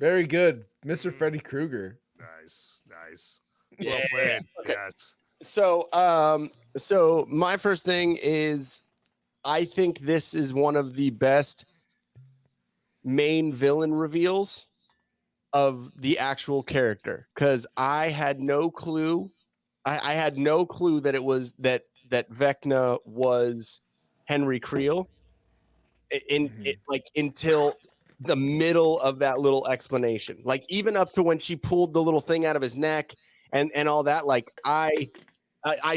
Very good, Mr. Freddy Krueger. Nice. Yeah. Well played. Okay. Yes. So my first thing is, I think this is one of the best main villain reveals of the actual character, because I had no clue. I had no clue that it was that VECNA was Henry CREEL until the middle of that little explanation. Like, even up to when she pulled the little thing out of his neck and all that, like I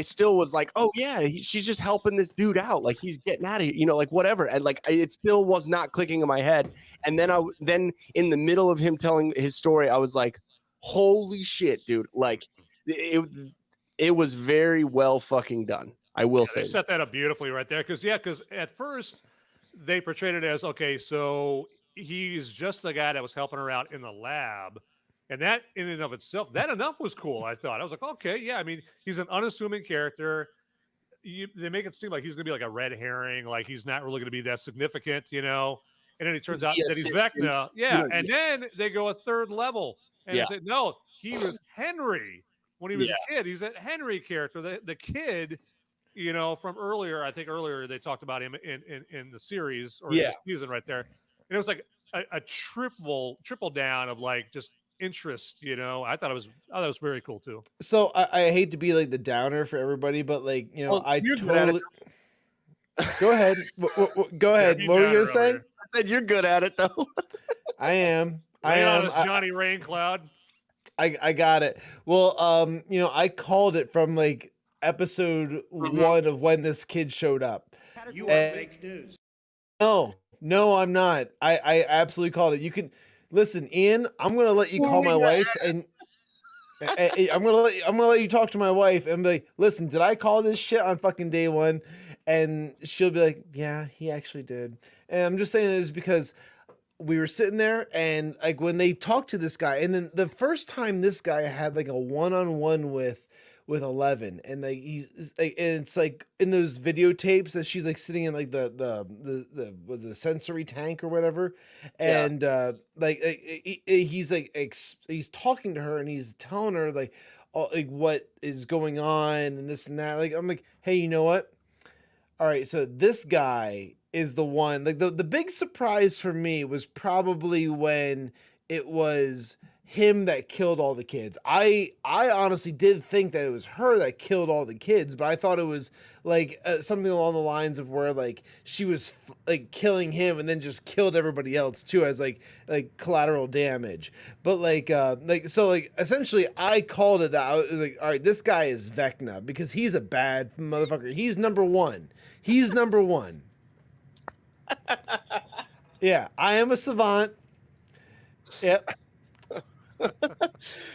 still was like, oh yeah, she's just helping this dude out, like he's getting out of here, like whatever. And like it still was not clicking in my head. And then in the middle of him telling his story, I was like, holy shit, dude! Like it was very well fucking done. I will say they set that up beautifully right there, because at first they portrayed it as, okay, so he's just the guy that was helping her out in the lab. And that in and of itself, that enough was cool, I thought. I was like, okay, yeah, I mean, he's an unassuming character. They make it seem like he's going to be like a red herring, like he's not really going to be that significant, And then it turns out that he's VECNA. Yeah, and then they go a third level. And they said, no, he was Henry when he was a kid. He's a Henry character. The kid, from earlier, I think earlier they talked about him in the series or in the season right there. And it was like a triple down of like just interest. I thought it was very cool too. So I hate to be like the downer for everybody, but like, I totally go ahead. Go ahead. What were you gonna say? I said you're good at it though. I am. Johnny Raincloud. I got it. Well, I called it from like episode 1 of when this kid showed up. You are fake news. No, I'm not. I absolutely called it. You can listen, Ian. I'm gonna let you call my wife, and I'm gonna let you talk to my wife and be like, listen, did I call this shit on fucking day 1? And she'll be like, yeah, he actually did. And I'm just saying this because we were sitting there, and like when they talked to this guy, and then the first time this guy had like a one-on-one with 11, and like he's like, and it's like in those videotapes that she's like sitting in like the sensory tank or whatever, and he's like he's talking to her, and he's telling her like what is going on and this and that. Like, I'm like, hey, you know what? All right, so this guy is the one. Like the big surprise for me was probably when it was him that killed all the kids. I honestly did think that it was her that killed all the kids, but I thought it was like something along the lines of where like she was like killing him and then just killed everybody else too as like collateral damage. But so essentially I called it that. I was like, all right, this guy is VECNA because he's a bad motherfucker. He's number one. Yeah, I am a savant. Yep.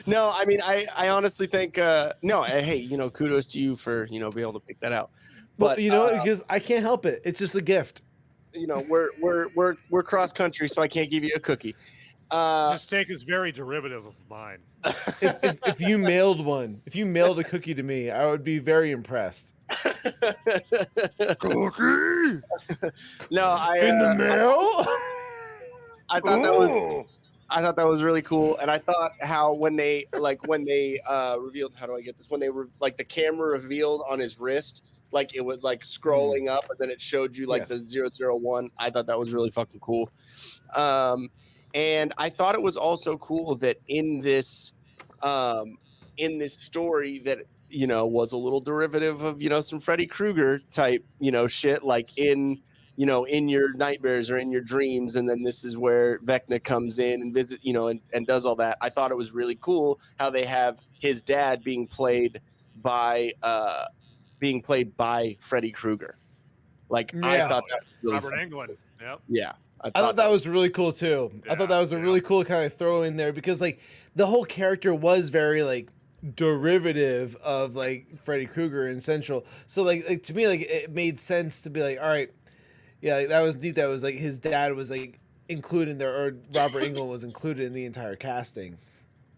No, I mean, I honestly think, hey, kudos to you for, being able to pick that out. But because I can't help it. It's just a gift. We're cross country, so I can't give you a cookie. This take is very derivative of mine. If you mailed a cookie to me, I would be very impressed. Cookie? No, in the mail. I thought that was really cool, and I thought how when they revealed, how do I get this? When they were like the camera revealed on his wrist, like it was like scrolling up, and then it showed you like the 001. I thought that was really fucking cool. And I thought it was also cool that in this story that was a little derivative of some Freddy Krueger type shit, like in your nightmares or in your dreams, and then this is where VECNA comes in and visit, and does all that. I thought it was really cool how they have his dad being played by Freddy Krueger. Like, I thought that was really Robert Englund. Yep. Yeah. I thought that was really cool too. Yeah, I thought that was a really cool kind of throw in there because like the whole character was very like derivative of like Freddy Krueger in Central. So like to me, like it made sense to be like, all right, yeah, like, that was neat. That was like his dad was like included in there, or Robert Englund was included in the entire casting.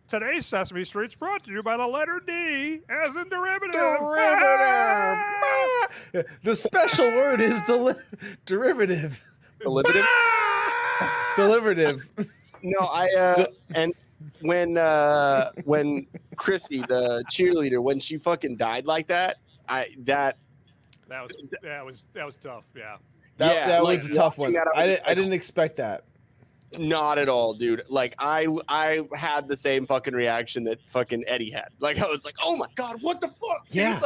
Today's Sesame Street's brought to you by the letter D, as in derivative. The special word is derivative. Deliberative? Deliberative. No, and when Chrissy, the cheerleader, when she fucking died like that, that was tough. Yeah. That was a tough one. I I didn't expect that. Not at all, dude. Like I had the same fucking reaction that fucking Eddie had. Like I was like, oh my god, what the fuck? Yeah.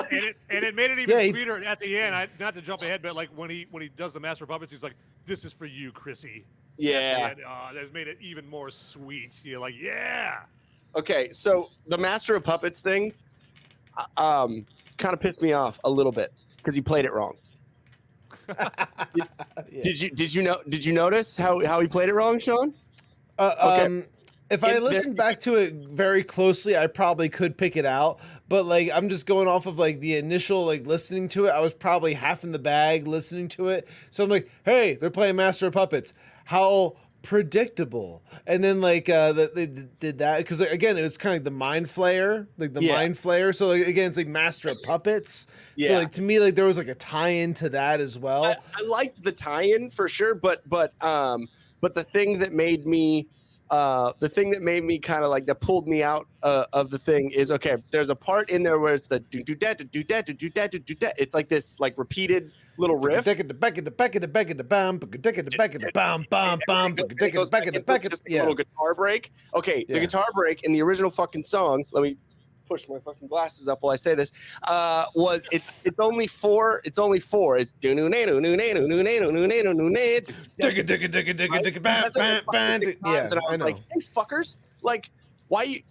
And it made it even sweeter at the end. Not to jump ahead, but like when he does the Master of Puppets, he's like, "This is for you, Chrissy." Yeah. That's made it even more sweet. You're like, yeah. Okay, so the Master of Puppets thing, kind of pissed me off a little bit because he played it wrong. Did you notice how he played it wrong, Shawn? Okay. If I listened back to it very closely, I probably could pick it out. But like, I'm just going off of like the initial like listening to it. I was probably half in the bag listening to it. So I'm like, hey, they're playing Master of Puppets. How predictable. And then like they did that because like, again, it was kind of like the Mind Flayer, Mind Flayer. So like, again, it's like Master of Puppets. Yeah. So like to me, like there was like a tie-in to that as well. I liked the tie-in for sure, but the thing that made me kind of like that pulled me out of the thing is, okay, there's a part in there where it's the do that. It's like this like repeated little riff. Just a little guitar break. Okay, the guitar break in the original fucking song, let me push my fucking glasses up while I say this, was it's only four. It's and I was like, hey fuckers, like why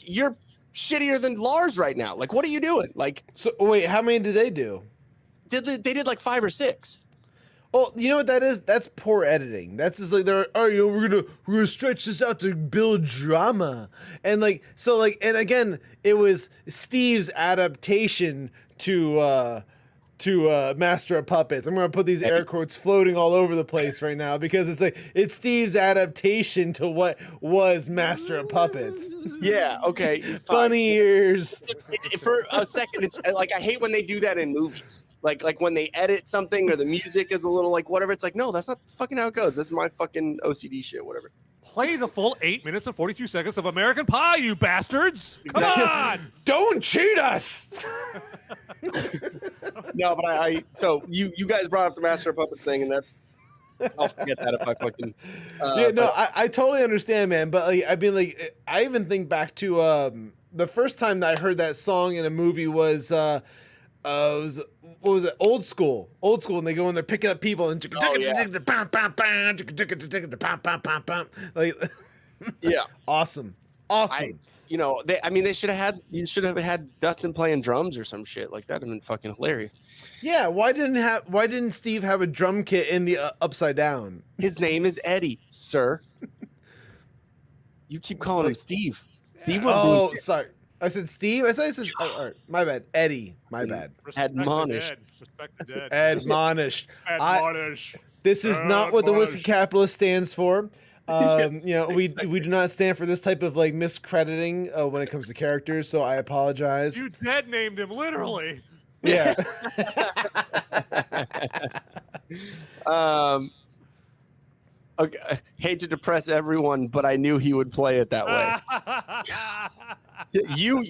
you're shittier than Lars right now. Like what are you doing? Like, so wait, how many did they do? They did like 5 or 6. Well, you know what that is? That's poor editing. That's just like we're gonna stretch this out to build drama, and like so like and again, it was Steve's adaptation to Master of Puppets. I'm gonna put these air quotes floating all over the place right now because it's Steve's adaptation to what was Master of Puppets. Yeah. Okay. Bunny ears. For a second, it's like I hate when they do that in movies. Like when they edit something or the music is a little like whatever, it's like, no, that's not fucking how it goes. This is my fucking OCD shit, whatever. Play the full 8 minutes and 42 seconds of American Pie, you bastards! Come on! Don't cheat us! No, but so you guys brought up the Master of Puppets thing, and I'll forget that if I fucking. I totally understand, man. But like, I mean, like, I even think back to the first time that I heard that song in a movie was what was it? Old School, and they go in there picking up people and like, yeah, awesome. They should have had Dustin playing drums or some shit like that. Would have been fucking hilarious. Yeah, why didn't Steve have a drum kit in the Upside Down? His name is Eddie, sir. You keep calling him Steve. Steve. Oh, sorry. I said Steve. I said all right, my bad. Eddie. My bad. Admonished. Respect the dead. Admonish. Admonish. This is not what the Whiskey Capitalist stands for. We do not stand for this type of like miscrediting when it comes to characters. So I apologize. You dead named him literally. Yeah. Okay, hate to depress everyone, but I knew he would play it that way. you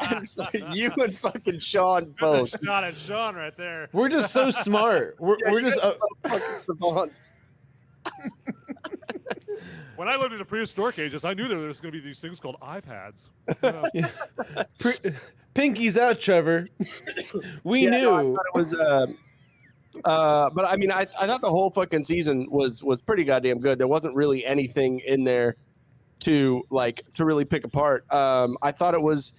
and fucking Shawn both. Not at Shawn right there. We're just so smart. We're just fucking savants. When I lived in the prehistoric ages, I knew there was going to be these things called iPads. Pinky's out, Trevor. We knew. No, I thought it was. But I mean, I thought the whole fucking season was pretty goddamn good. There wasn't really anything in there to really pick apart. I thought it was,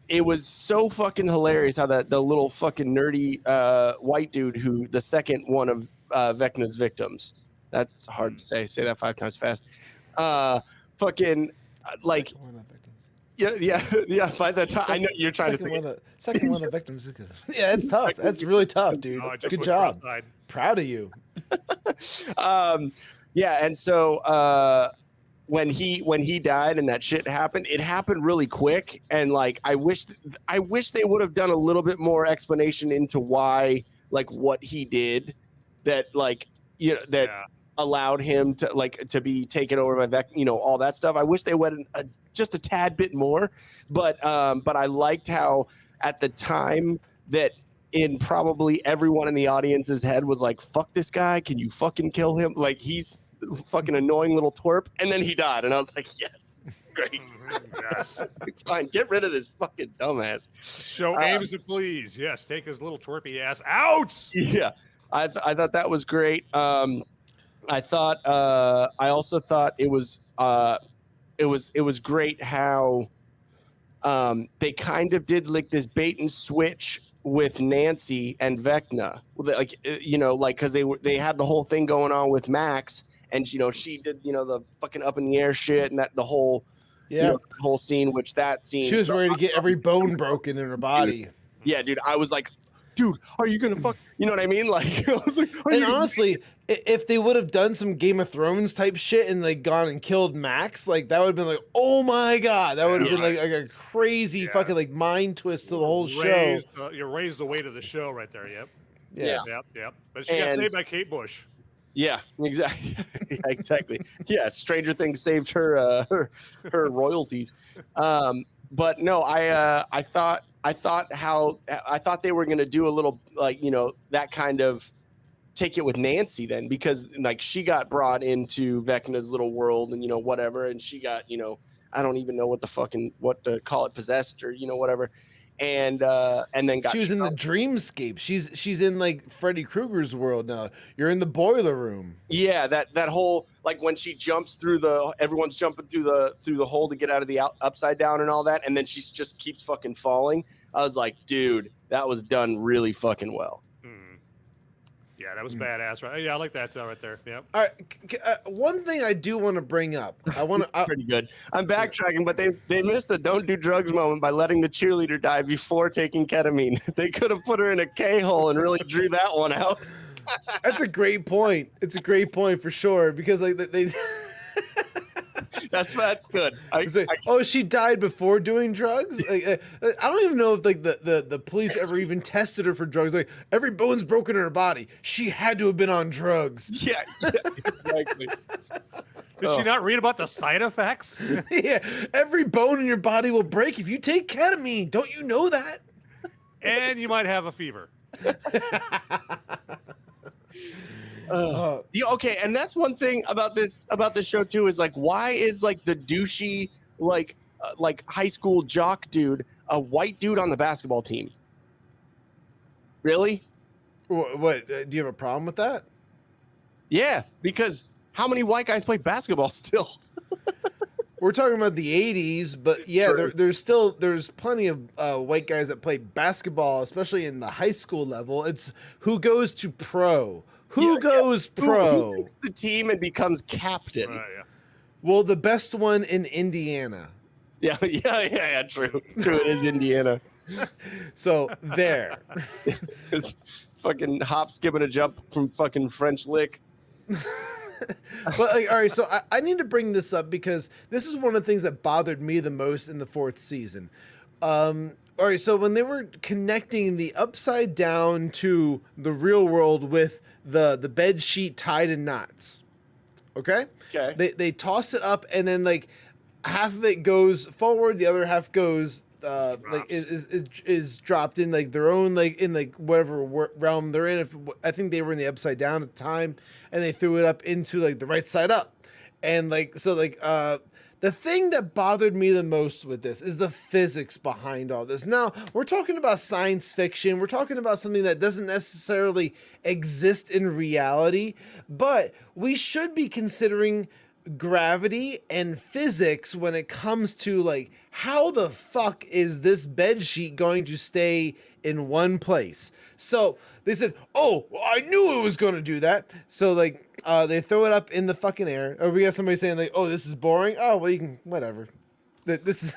it was so fucking hilarious how the little fucking nerdy white dude who the second one of VECNA's victims. That's hard to say. Say that 5 times fast. Fucking like. Yeah. By the time I know you're trying to say second one of the victims. Yeah, it's tough. That's really tough, dude. Good job. Proud of you. Yeah, and so when he died and that shit happened, it happened really quick. And like, I wish they would have done a little bit more explanation into why, like, what he did. That like, allowed him to be taken over by Vec, all that stuff. I wish they went just a tad bit more, but I liked how at the time that in probably everyone in the audience's head was like, fuck this guy, can you fucking kill him? Like, he's fucking annoying little twerp, and then he died, and I was like, yes, great. Yes. Fine, get rid of this fucking dumbass. Show Ames and please. Yes, take his little twerpy ass out. Yeah, I thought that was great. I also thought it was great how they kind of did like this bait and switch with Nancy and VECNA, like because they had the whole thing going on with Max, and she did the fucking up in the air shit, and that the whole whole scene, which that scene she was ready to get every bone broken in her body. Yeah, dude, I was like, dude, are you gonna fuck? You know what I mean? Like, I was like, and honestly, if they would have done some Game of Thrones type shit and like gone and killed Max, like that would have been like, oh my god, that would have been like a crazy fucking like mind twist to the whole show. You raised the weight of the show right there. Yep. Yeah. But she got saved by Kate Bush. Yeah, exactly. Exactly. Yeah, Stranger Things saved her royalties. But no, I thought they were gonna do a little like that kind of take it with Nancy then, because like she got brought into Vecna's little world and whatever, and she got I don't even know what to call it, possessed or whatever, and then got she was in the dreamscape. She's in like Freddy Krueger's world now. You're in the boiler room. Yeah, that whole like when she jumps through everyone's jumping through the hole to get out of the upside down and all that, and then she just keeps fucking falling. I was like, dude, that was done really fucking well. Yeah, that was badass, right? Yeah, I like that right there. Yeah. All right, one thing I do want to bring up. Pretty good. I'm backtracking, but they missed a don't do drugs moment by letting the cheerleader die before taking ketamine. They could have put her in a K-hole and really drew that one out. That's a great point. It's a great point for sure, because like they That's good. She died before doing drugs. Like, I don't even know if like the police ever even tested her for drugs. Like, every bone's broken in her body. She had to have been on drugs. Yeah, exactly. Did she not read about the side effects? Yeah, every bone in your body will break if you take ketamine. Don't you know that? And you might have a fever. Okay, and that's one thing about this show too, is like, why is like the douchey like high school jock dude a white dude on the basketball team? Really? What do you have a problem with that? Yeah, because how many white guys play basketball still? We're talking about the 80s, but yeah, there's plenty of white guys that play basketball, especially in the high school level. It's who goes to pro. Who goes pro? Who picks the team and becomes captain? Yeah. Well, the best one in Indiana. Yeah, true. It is Indiana. So there. Fucking hop, skip, and a jump from fucking French Lick. But like, all right, so I need to bring this up because this is one of the things that bothered me the most in the 4th season. All right, so when they were connecting the upside down to the real world with the bed sheet tied in knots, okay? They toss it up, and then like half of it goes forward, the other half goes like is dropped in like their own like in like whatever realm they're in. I think they were in the upside down at the time, and they threw it up into like the right side up, and like so like the thing that bothered me the most with this is the physics behind all this. Now, we're talking about science fiction. We're talking about something that doesn't necessarily exist in reality, but we should be considering gravity and physics when it comes to like, how the fuck is this bed sheet going to stay in one place? So they said, oh, well, I knew it was going to do that. So like, they throw it up in the fucking air. Or we got somebody saying like, oh, this is boring. Oh, well, you can, whatever. This is,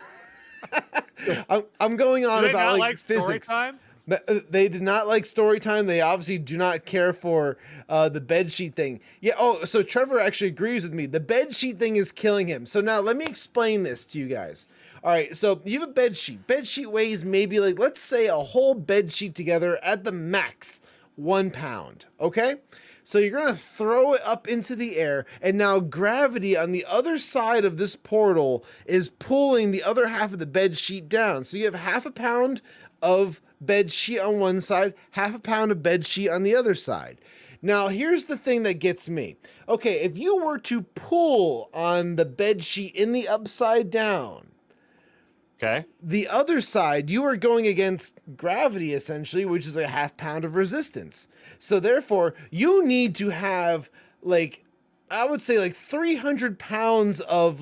I'm going on about like physics. Time? They did not like story time. They obviously do not care for the bed sheet thing. Yeah. Oh, so Trevor actually agrees with me. The bed sheet thing is killing him. So now let me explain this to you guys. All right. So you have a bed sheet. Bed sheet weighs maybe like, let's say a whole bed sheet together at the max 1 pound. Okay. So you're going to throw it up into the air, and now gravity on the other side of this portal is pulling the other half of the bed sheet down. So you have half a pound of bed sheet on one side, half a pound of bed sheet on the other side. Now, here's the thing that gets me. Okay, if you were to pull on the bed sheet in the upside down, Okay. the other side, you are going against gravity, essentially, which is a half pound of resistance. So therefore, you need to have, like, I would say like 300 pounds of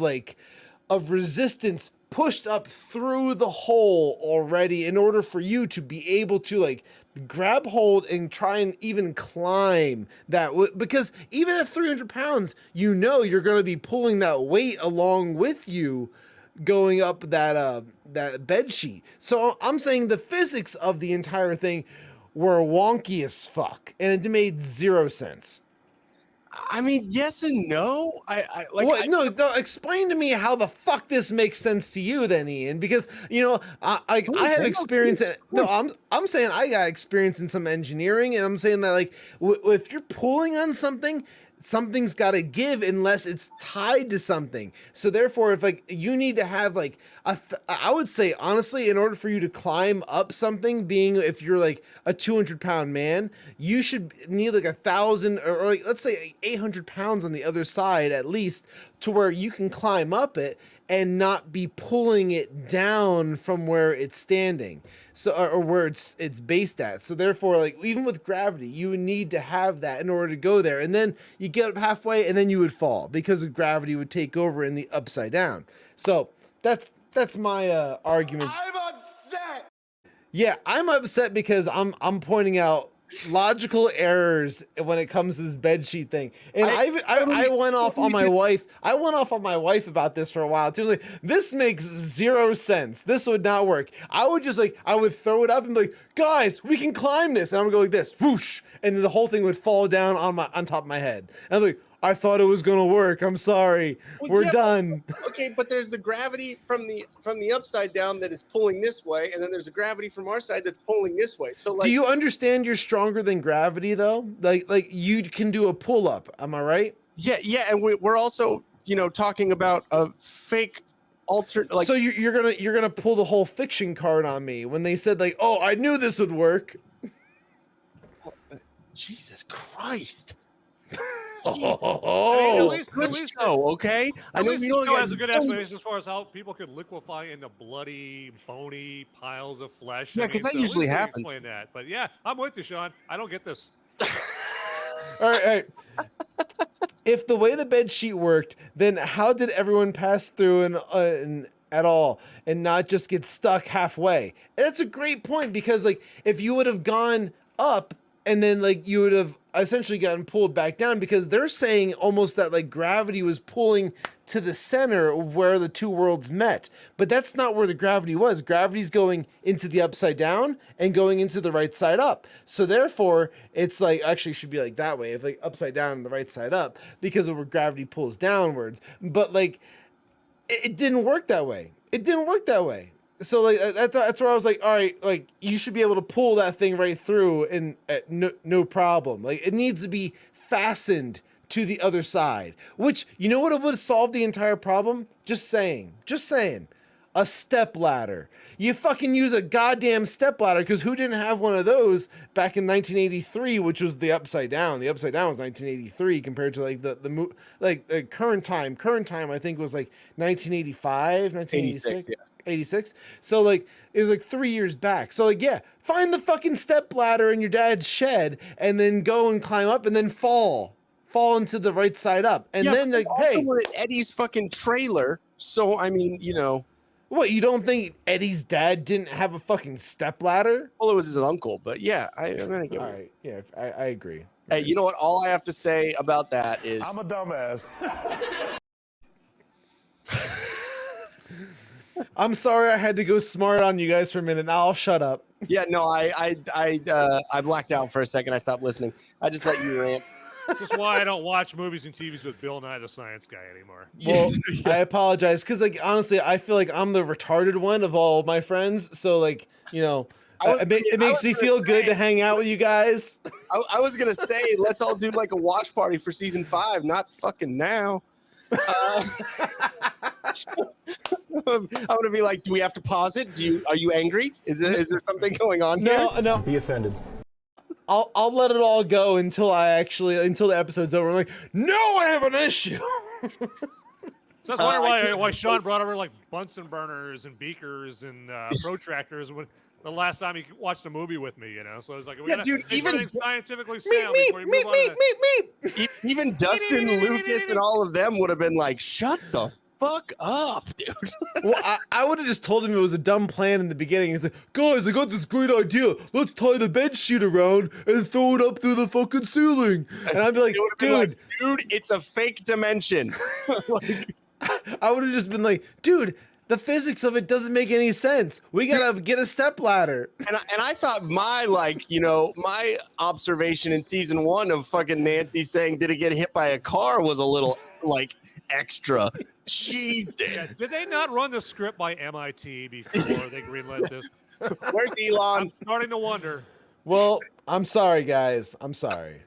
resistance pushed up through the hole already in order for you to be able to like grab hold and try and even climb that, because even at 300 pounds, you know you're going to be pulling that weight along with you going up that bed sheet. So I'm saying the physics of the entire thing were wonky as fuck, and it made zero sense. I mean, yes and no. I like. What? No, explain to me how the fuck this makes sense to you, then, Ian. Because you know, I have experience. I'm saying I got experience in some engineering, and I'm saying that like if you're pulling on something, something's got to give unless it's tied to something. So therefore, if like you need to have like I would say honestly, in order for you to climb up something, being if you're like a 200-pound man, you should need like 1,000 or like let's say 800 pounds on the other side at least, to where you can climb up it and not be pulling it down from where it's standing. So, or where it's based at. So therefore, like even with gravity, you would need to have that in order to go there. And then you get up halfway and then you would fall because of gravity would take over in the upside down. So that's my argument. I'm upset. Yeah, I'm upset because I'm pointing out logical errors when it comes to this bedsheet thing. And I went off on my wife. I went off on my wife about this for a while too. Like, this makes zero sense. This would not work. I would just like, I would throw it up and be like, guys, we can climb this. And I'm gonna go like this, whoosh, and the whole thing would fall down on top of my head. And I'm like, I thought it was gonna work. I'm sorry. We're done. Okay, but there's the gravity from the upside down that is pulling this way, and then there's a gravity from our side that's pulling this way. So like, do you understand you're stronger than gravity though? Like you can do a pull up. Am I right? Yeah, and we're also talking about a fake alternate. Like, so you're gonna pull the whole fiction card on me when they said like, oh, I knew this would work. Jesus Christ. I mean, at least show, okay? I know you know has a good explanation as far as how people could liquefy into bloody, bony piles of flesh. Yeah, because that usually happens. Explain that, but yeah, I'm with you, Shawn. I don't get this. All right. If the way the bed sheet worked, then how did everyone pass through and at all and not just get stuck halfway? That's a great point, because like if you would have gone up and then like you would have essentially gotten pulled back down, because they're saying almost that like gravity was pulling to the center of where the two worlds met, but that's not where the gravity was. Gravity's going into the upside down and going into the right side up. So therefore it's like, actually should be like that way, if like upside down and the right side up, because of where gravity pulls downwards. But like it didn't work that way. It didn't work that way. So like that's where I was like, all right, like you should be able to pull that thing right through and no problem. Like it needs to be fastened to the other side, which, you know what, it would have solved the entire problem? Just saying, a step ladder. You fucking use a goddamn step ladder, because who didn't have one of those back in 1983, which was the upside down. The upside down was 1983 compared to like the current time. Current time I think was like 1985, 1986. 86. So like it was like 3 years back. So like, yeah, find the fucking step ladder in your dad's shed and then go and climb up and then fall into the right side up. And then like, hey, we're at Eddie's fucking trailer. So I mean, what, you don't think Eddie's dad didn't have a fucking step ladder? Well, it was his uncle, but yeah, I'm gonna get all right. Yeah, I agree. Hey, you know what? All I have to say about that is I'm a dumbass. I'm sorry I had to go smart on you guys for a minute. Now I'll shut up. Yeah, no, I blacked out for a second. I stopped listening. I just let you rant. Just why I don't watch movies and TVs with Bill Nye the Science Guy anymore. Well, I apologize, because like honestly, I feel like I'm the retarded one of all my friends. So like, It makes me feel good to hang out with you guys. I was gonna say, let's all do like a watch party for season 5, not fucking now. I'm gonna be like, do we have to pause it? Are you angry? Is there something going on here? No. Be offended. I'll let it all go until the episode's over. I'm like, no, I have an issue. So that's why Shawn brought over like Bunsen burners and beakers and protractors when the last time he watched a movie with me, you know. So it's like, even scientifically sound before you move on. Even Dustin, Lucas, and all of them would have been like, "Shut the fuck up, dude." Well, I would have just told him it was a dumb plan in the beginning. He's like, guys, I got this great idea. Let's tie the bed sheet around and throw it up through the fucking ceiling. And I'd be like, dude, it's a fake dimension. I would have just been like, dude, the physics of it doesn't make any sense. We gotta get a stepladder. And I thought my observation in season 1 of fucking Nancy saying, "Did it get hit by a car?" was a little like extra. Jesus. Yeah, did they not run the script by MIT before they greenlit this? Where's Elon? I'm starting to wonder. Well, I'm sorry, guys. I'm sorry.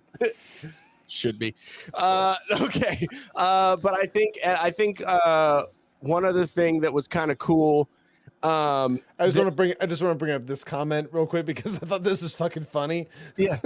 Should be. Okay. But I think one other thing that was kind of cool. I just want to bring up this comment real quick because I thought this was fucking funny. Yeah.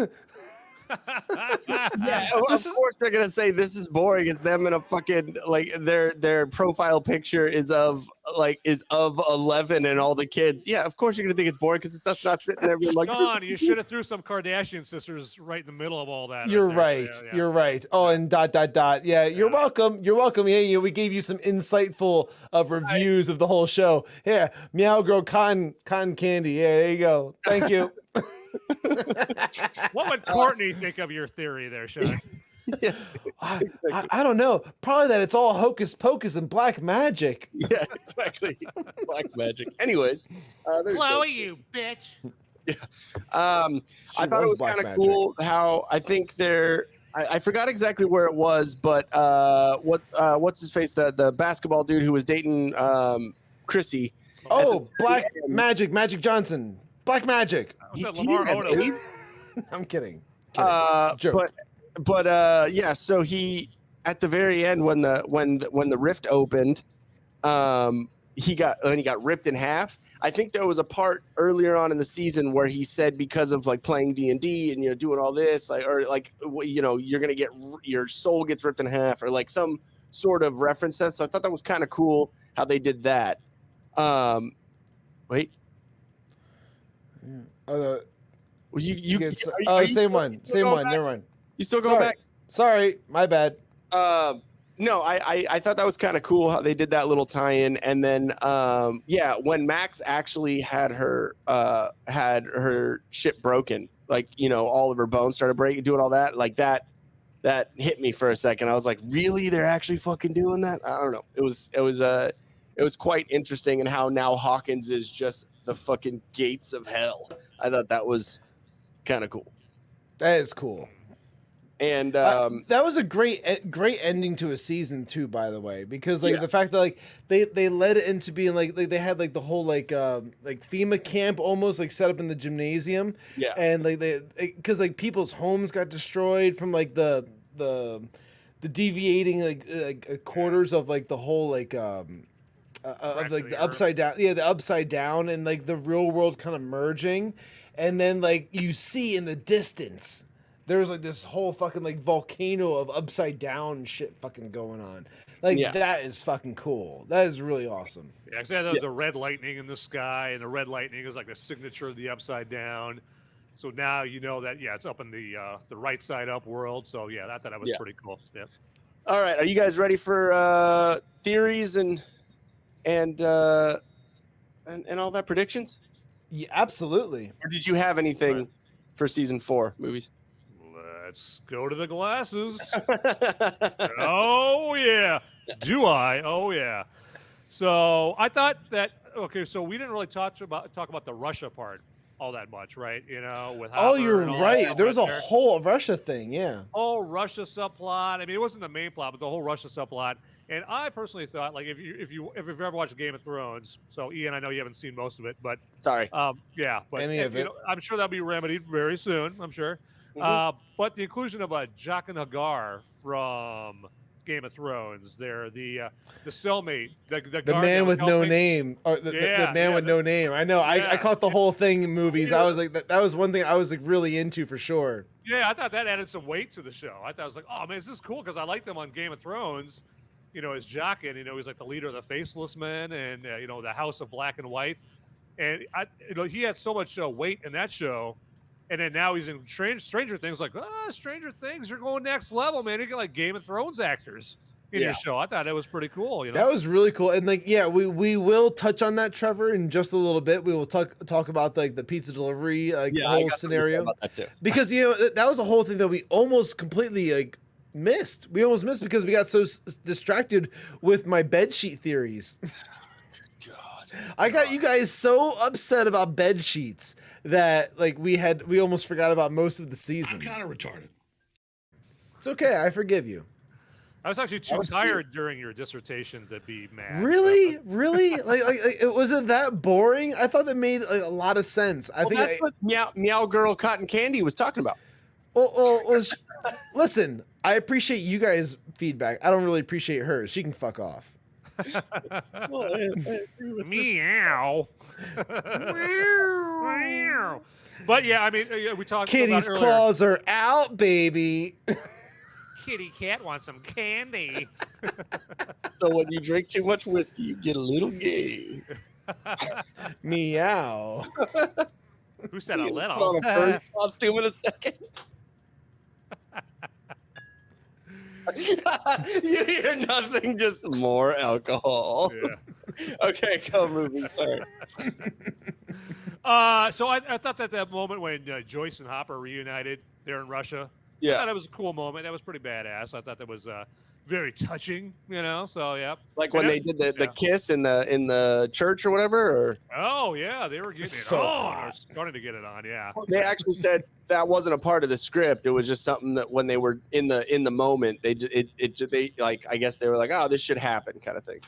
Yeah, of course they're gonna say this is boring. It's them in a fucking like their profile picture is of 11 and all the kids. Yeah, of course you're gonna think it's boring because it's us not sitting there being like, Shawn, you should have threw some Kardashian sisters right in the middle of all that. You're right. Yeah. You're right. Oh, and ... Yeah, you're welcome. You're welcome. Yeah, we gave you some insightful reviews of the whole show. Yeah, Meow Girl cotton candy. Yeah, there you go. Thank you. What would Courtney think of your theory there, Shawn? Yeah, I don't know. Probably that it's all hocus pocus and black magic. Yeah, exactly. Black magic. Anyways, Chloe, you bitch. Yeah. I thought it was kind of cool how I think I forgot exactly where it was, but what's his face? The basketball dude who was dating Chrissy. Oh, Magic Johnson. Black Magic. Lamar Odom. I'm kidding. It's a joke. But yeah, so he at the very end when the rift opened, he got ripped in half. I think there was a part earlier on in the season where he said because of like playing D&D and doing all this you're gonna get your soul gets ripped in half or like some sort of reference to that. So I thought that was kind of cool how they did that. Wait. Same one. Never mind. You still going back? Sorry, my bad. No, I thought that was kind of cool how they did that little tie-in, and then when Max actually had her shit broken, like all of her bones started breaking, doing all that, like that hit me for a second. I was like, really? They're actually fucking doing that? I don't know. It was quite interesting, and how now Hawkins is just the fucking gates of hell. I thought that was kind of cool. That is cool. And that was a great ending to a season too, by the way, because the fact that they led it into being like they had like the whole like FEMA camp almost like set up in the gymnasium, and because people's homes got destroyed from like the deviating like quarters of like the whole of like the upside down and like the real world kind of merging, and then like you see in the distance there's like this whole fucking like volcano of upside down shit fucking going on. That is fucking cool. That is really awesome. Yeah, because the red lightning in the sky, and the red lightning is like the signature of the upside down. So now you know that it's up in the right side up world. So yeah, I thought that was pretty cool. Yeah. All right, are you guys ready for theories and all that predictions? Yeah, absolutely. Or did you have anything for season 4 movies? Let's go to the glasses. Oh yeah. Do I? Oh yeah. So I thought that so we didn't really talk about the Russia part all that much, right? With Harbour you're right. There was a whole Russia thing, yeah. Whole Russia subplot. I mean, it wasn't the main plot, but the whole Russia subplot. And I personally thought, like, if you've ever watched Game of Thrones, so Ian, I know you haven't seen most of it, but Sorry. yeah, but Any of it. know, I'm sure that'll be remedied very soon. I'm sure. But the inclusion of a Jaqen H'ghar from Game of Thrones, there, the cellmate, the man with no name, or the man with no name. I know. I caught the whole thing in movies. I was like, that was one thing I was like really into for sure. Yeah, I thought that added some weight to the show. I thought I was like, oh man, this is cool because I liked them on Game of Thrones. You know, as Jaqen, you know, he's like the leader of the Faceless Men and you know, the House of Black and White, and you know, he had so much weight in that show. And then now he's in Stranger Things. Like, Stranger Things, you're going next level, man. You get like Game of Thrones actors in your show. I thought that was pretty cool. You know, that was really cool. And like, yeah, we will touch on that, Trevor, in just a little bit. We will talk about like the pizza delivery whole scenario about that too. Because you know that was a whole thing that we almost completely like missed. We almost missed because we got so distracted with my bedsheet theories. I got you guys so upset about bed sheets that like we almost forgot about most of the season. I'm kind of retarded. It's okay. I forgive you. I was actually too tired during your dissertation to be mad. Really? like was it that boring? I thought that made like, a lot of sense. I think that's what Meow Girl Cotton Candy was talking about. Listen, I appreciate you guys' feedback. I don't really appreciate hers. She can fuck off. Meow. But yeah, I mean, we talked. Kitty's about claws are out, baby. Kitty cat wants some candy. So when you drink too much whiskey, you get a little gay. Meow. Who said a little? Put on a bird costume in a second. You hear nothing, just more alcohol. Yeah. Okay, go movie. Sorry. So I thought that moment when Joyce and Hopper reunited there in Russia, I thought it was a cool moment. That was pretty badass. I thought that was very touching, you know. So yeah, like when they did the kiss in the church or whatever. Or oh yeah, they were getting it on. Or starting to get it on. Yeah, they actually said that wasn't a part of the script. It was just something that when they were in the moment, they like, I guess they were like, oh, this should happen, kind of thing.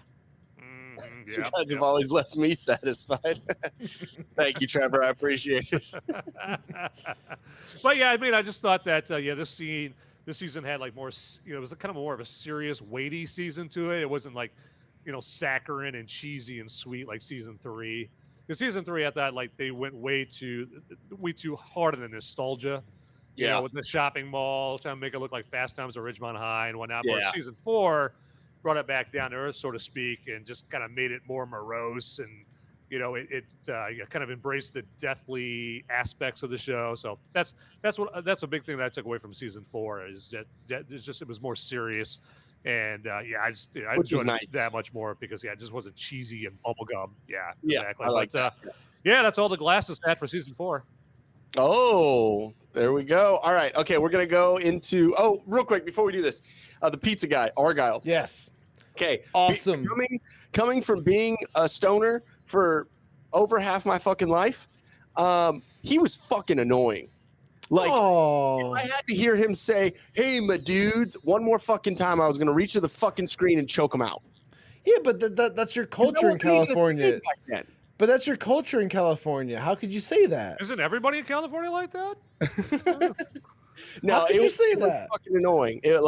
You guys have always left me satisfied. Thank you, Trevor. I appreciate it. But yeah, I mean, I just thought that this season had like more, you know, it was kind of more of a serious, weighty season to it. It wasn't like, you know, saccharine and cheesy and sweet like season 3. Because season 3, I thought like they went way too hard on the nostalgia. You know, with the shopping mall, trying to make it look like Fast Times at Ridgemont High and whatnot. But season 4 brought it back down to earth, so to speak, and just kind of made it more morose, and you know, it kind of embraced the deathly aspects of the show. So that's a big thing that I took away from season 4 is that it was more serious, and I enjoyed it that much more because it just wasn't cheesy and bubblegum. Yeah, exactly. I like that. That's all the glasses had for season 4. Oh, there we go. All right. Okay, we're going to go into... Oh, real quick, before we do this. The pizza guy, Argyle. Yes. Okay. Awesome. Coming from being a stoner for over half my fucking life, he was fucking annoying. Like, if I had to hear him say, hey, my dudes, one more fucking time, I was going to reach to the fucking screen and choke him out. Yeah, but that's your culture in California. But that's your culture in California. How could you say that? Isn't everybody in California like that? No, how could you say that? Was fucking annoying. It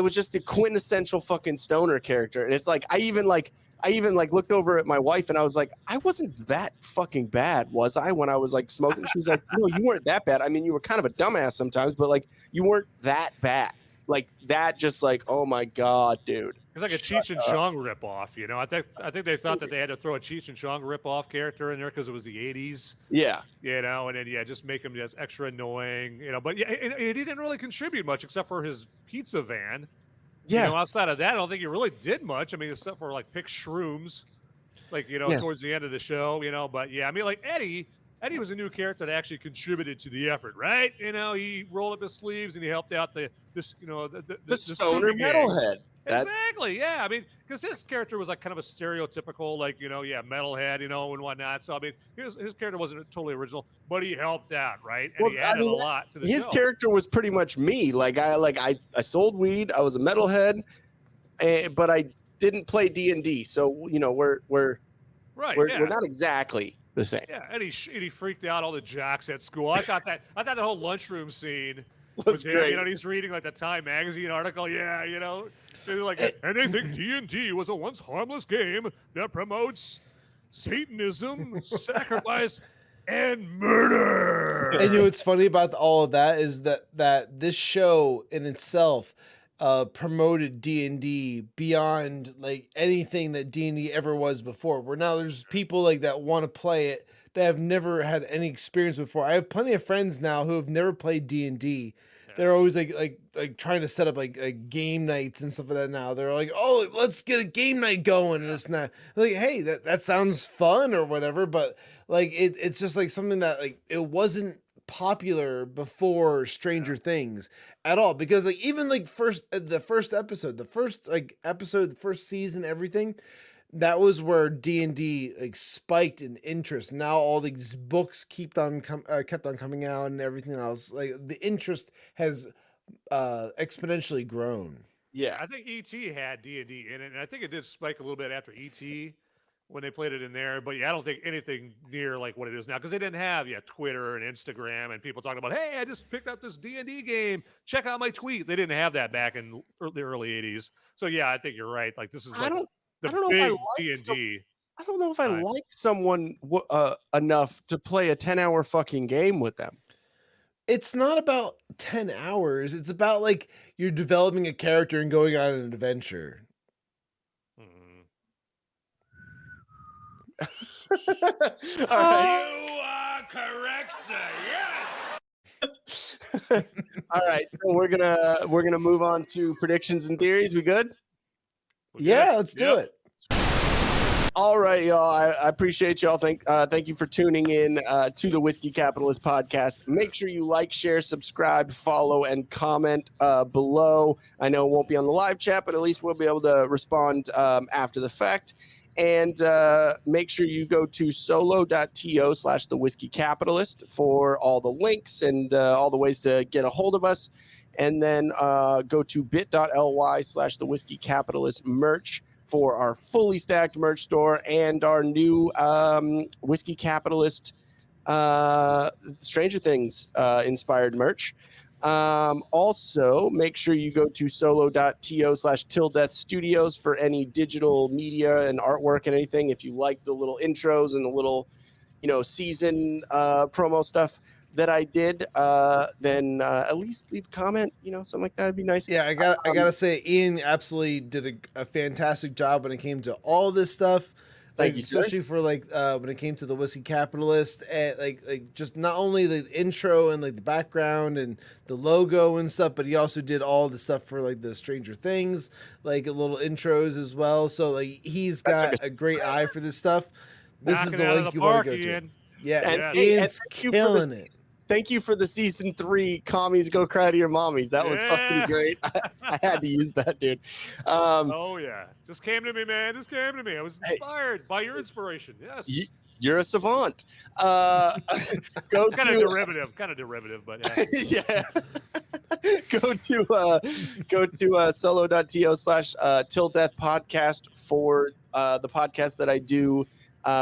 was just the quintessential fucking stoner character. And it's like I even looked over at my wife and I was like, I wasn't that fucking bad, was I? When I was like smoking, she was like, no, you weren't that bad. I mean, you were kind of a dumbass sometimes, but like you weren't that bad. Like that, just like, oh my god, dude. It's like a Cheech and Chong ripoff, you know. I think they thought that they had to throw a Cheech and Chong ripoff character in there because it was the '80s. Yeah, you know, and then just make him just extra annoying, you know. But and he didn't really contribute much except for his pizza van. Yeah. You know, outside of that, I don't think he really did much. I mean, except for like pick shrooms, like towards the end of the show, you know. But yeah, I mean, like Eddie was a new character that actually contributed to the effort, right? You know, he rolled up his sleeves and he helped out the stoner metalhead. Exactly. Yeah. I mean, because his character was like kind of a stereotypical, like, metalhead, and whatnot. So, I mean, his character wasn't totally original, but he helped out, right? And he added a lot to the his show. character was pretty much me. I sold weed. I was a metalhead, but I didn't play D&D. So, we're not exactly the same. Yeah. And he freaked out all the jocks at school. I thought the whole lunchroom scene was great. He's reading like the Time magazine article. Yeah. They're like, and they think D&D was a once harmless game that promotes Satanism, sacrifice, and murder. And what's funny about all of that is that this show in itself promoted D&D beyond like anything that D&D ever was before. Where now there's people like that want to play it that have never had any experience before. I have plenty of friends now who have never played D&D. They're always like trying to set up like game nights and stuff like that now. They're like, oh, let's get a game night going and this and that. Like, hey, that sounds fun or whatever, but like it's just like something that like it wasn't popular before Stranger Things at all. Because like even like the first season, everything, that was where D&D like spiked in interest. Now all these books kept on coming out and everything else. Like the interest has exponentially grown. Yeah, I think E.T. had D&D in it, and I think it did spike a little bit after E.T. when they played it in there. But yeah, I don't think anything near like what it is now because they didn't have Twitter and Instagram and people talking about, hey, I just picked up this D&D game. Check out my tweet. They didn't have that back in the early '80s. So yeah, I think you're right. Like this is like I don't know if I like someone enough to play a 10-hour fucking game with them. It's not about 10 hours. It's about like you're developing a character and going on an adventure. All right. You are correct, sir. Yes. All right. So we're gonna move on to predictions and theories. We good? Yeah, let's do it. All right, y'all. I appreciate y'all. Thank you for tuning in to the Whiskey Capitalist podcast. Make sure you like, share, subscribe, follow, and comment below. I know it won't be on the live chat, but at least we'll be able to respond after the fact. And make sure you go to solo.to/thewhiskeycapitalist for all the links and all the ways to get a hold of us. And then go to bit.ly/thewhiskeycapitalist merch for our fully stacked merch store and our new Whiskey Capitalist Stranger Things inspired merch. Also, make sure you go to solo.to/tildeathstudios for any digital media and artwork and anything. If you like the little intros and the little, season promo stuff that I did, then at least leave a comment, something like that would be nice. Yeah, I gotta say, Ian absolutely did a fantastic job when it came to all this stuff. Like, especially for like when it came to the Whiskey Capitalist, and like just not only the intro and like the background and the logo and stuff, but he also did all the stuff for like the Stranger Things, like little intros as well. So like he's got a great eye for this stuff. This is the link you want to go to. Yeah, and Ian's killing it. Thank you for the season 3 commies go cry to your mommies. That was fucking great. I had to use that, dude. Oh yeah, just came to me, man. Just came to me. I was inspired by your inspiration. Yes, you're a savant. It's kind of derivative, but yeah. Go to solo.to/Til Death Podcast for the podcast that I do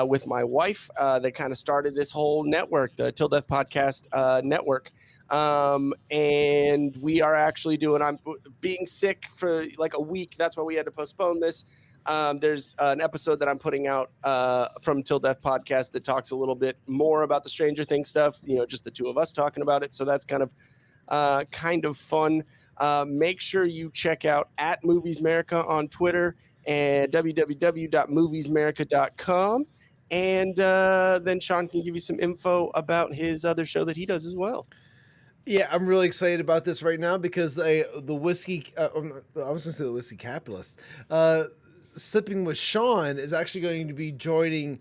with my wife that kind of started this whole network, the Til Death Podcast network. And we are actually I'm being sick for like a week. That's why we had to postpone this. There's an episode that I'm putting out from Til Death Podcast that talks a little bit more about the Stranger Things stuff, just the two of us talking about it. So that's kind of fun. Make sure you check out @MoviesMerica on Twitter and www.moviesmerica.com. And then Shawn can give you some info about his other show that he does as well. Yeah, I'm really excited about this right now because the Whiskey, I was going to say the Whiskey Capitalist. Sipping with Shawn is actually going to be joining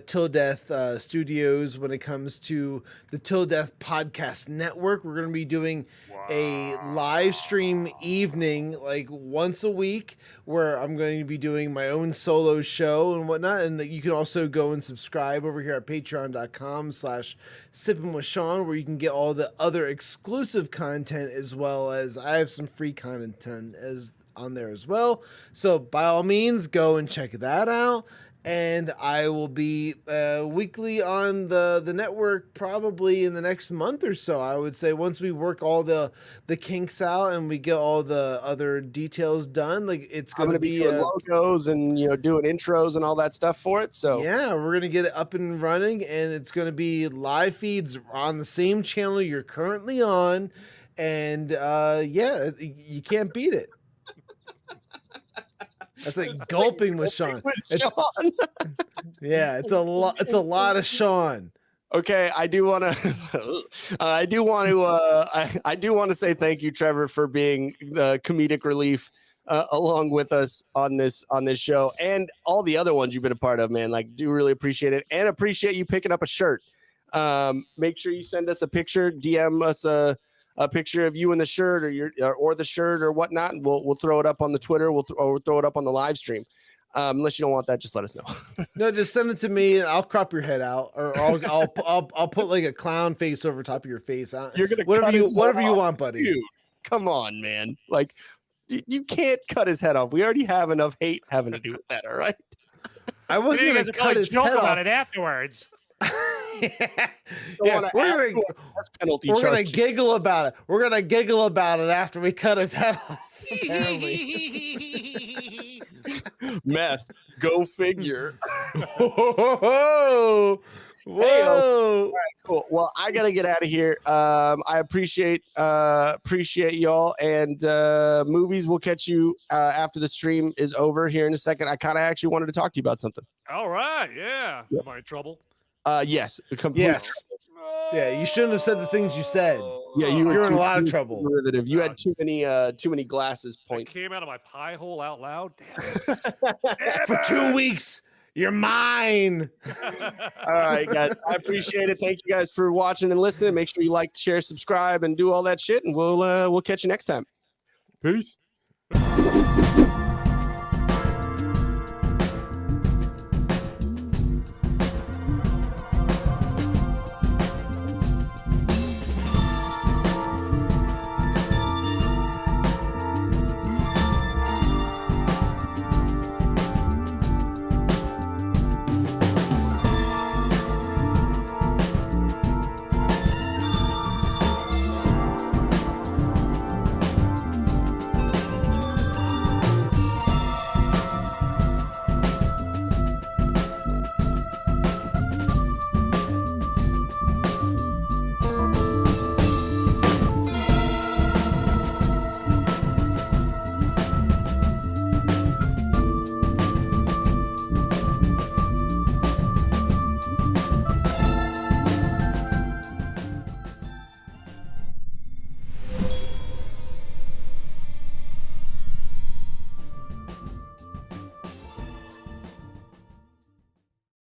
Til Death Studios when it comes to the Til Death Podcast Network. We're going to be doing a live stream evening like once a week where I'm going to be doing my own solo show and whatnot. And that you can also go and subscribe over here at patreon.com/Sippin with Shawn, where you can get all the other exclusive content, as well as I have some free content as on there as well. So by all means, go and check that out. And I will be weekly on the network probably in the next month or so. I would say once we work all the kinks out and we get all the other details done, like it's going to be doing logos and doing intros and all that stuff for it. So yeah, we're gonna get it up and running, and it's gonna be live feeds on the same channel you're currently on, and yeah, you can't beat it. That's like gulping with Shawn. Yeah, it's a lot. It's a lot of Shawn. Okay, I do want to. I do want to say thank you, Trevor, for being the comedic relief along with us on this show and all the other ones you've been a part of, man. Like, do really appreciate it, and appreciate you picking up a shirt. Make sure you send us a picture, DM us a picture of you in the shirt or the shirt or whatnot, and we'll throw it up on the Twitter. We'll throw it up on the live stream. Unless you don't want that, just let us know. No, just send it to me. I'll crop your head out, or I'll put like a clown face over top of your face. You're gonna whatever you want, buddy. Dude, come on, man. Like you can't cut his head off. We already have enough hate having to do with that. All right. I wasn't gonna cut his head about off. it afterwards. Yeah, we're gonna giggle about it. We're gonna giggle about it after we cut his head off. Apparently. Meth, go figure. Whoa. Hey, all right, cool. Well, I gotta get out of here. I appreciate y'all, and movies. We'll catch you after the stream is over here in a second. I kind of actually wanted to talk to you about something. All right, yeah. Am I in trouble? Yes, yes. Yeah, you shouldn't have said the things you said. Yeah, you're in a lot of trouble. If you had too many glasses points. I came out of my pie hole out loud. Damn For 2 weeks, you're mine. All right, guys. I appreciate it. Thank you guys for watching and listening. Make sure you like, share, subscribe, and do all that shit. And we'll catch you next time. Peace.